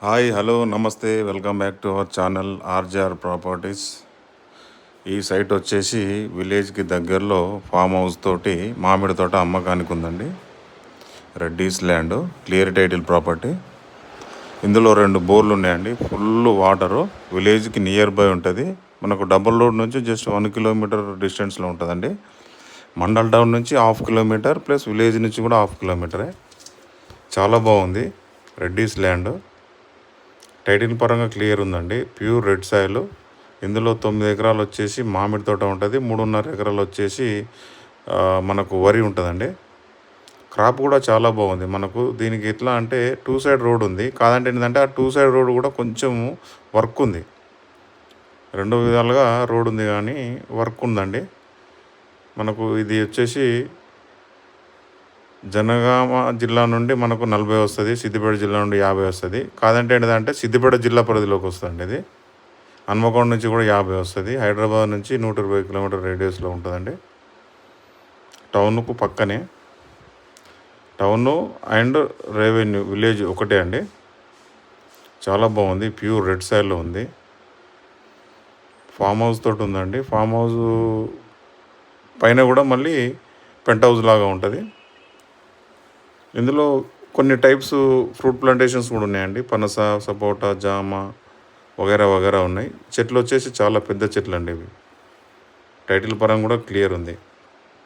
Hi hello నమస్తే welcome back to our channel RJR properties. ఈ site వచ్చేసి విలేజ్కి దగ్గరలో ఫామ్ హౌస్ తోటి మామిడి తోట అమ్మకానికి ఉందండి. Reddy's land, clear title property. ఇందులో 2 బోర్లు ఉన్నాయండి. ఫుల్ వాటరు, విలేజ్కి నియర్ బై ఉంటుంది. మనకు డబుల్ రోడ్ నుంచి జస్ట్ 1 కిలోమీటర్ డిస్టెన్స్లో ఉంటుందండి. మండల్ టౌన్ నుంచి 1/2 కిలోమీటర్ ప్లస్ విలేజ్ నుంచి కూడా 1/2 కిలోమీటరే. చాలా బాగుంది. రెడ్డీస్ ల్యాండ్ టైటిల్ పరంగా క్లియర్ ఉందండి. Pure red soil. ఇందులో 9 ఎకరాలు వచ్చేసి మామిడి తోట ఉంటుంది. 3.5 ఎకరాలు వచ్చేసి మనకు వరి ఉంటుందండి. క్రాప్ కూడా చాలా బాగుంది. మనకు దీనికి ఎట్లా అంటే 2 సైడ్ రోడ్ ఉంది. కాదంటే ఏంటంటే ఆ 2 సైడ్ రోడ్ కూడా కొంచెం వర్క్ ఉంది. 2 విధాలుగా రోడ్ ఉంది కానీ వర్క్ ఉందండి. మనకు ఇది వచ్చేసి జనగామ జిల్లా నుండి మనకు 40 వస్తుంది, సిద్దిపేట జిల్లా నుండి 50 వస్తుంది. కాదంటే ఏంటంటే సిద్దిపేట జిల్లా పరిధిలోకి వస్తుందండి. ఇది హన్మకొండ నుంచి కూడా 50 వస్తుంది. హైదరాబాద్ నుంచి 120 కిలోమీటర్ రేడియస్లో ఉంటుందండి. టౌన్కు పక్కనే. టౌను అండ్ రెవెన్యూ విలేజ్ ఒకటే అండి. చాలా బాగుంది. ప్యూర్ రెడ్ సైడ్లో ఉంది. ఫామ్ హౌస్ తోటి ఉందండి. ఫామ్ హౌస్ పైన కూడా మళ్ళీ పెంట్ హౌస్ లాగా ఉంటుంది. ఇందులో కొన్ని టైప్స్ ఫ్రూట్ ప్లాంటేషన్స్ కూడా ఉన్నాయండి. పనస, సపోటా, జామ వగైరా వగైరా ఉన్నాయి. చెట్లు వచ్చేసి చాలా పెద్ద చెట్లు అండి ఇవి. టైటిల్ పరంగా కూడా క్లియర్ ఉంది.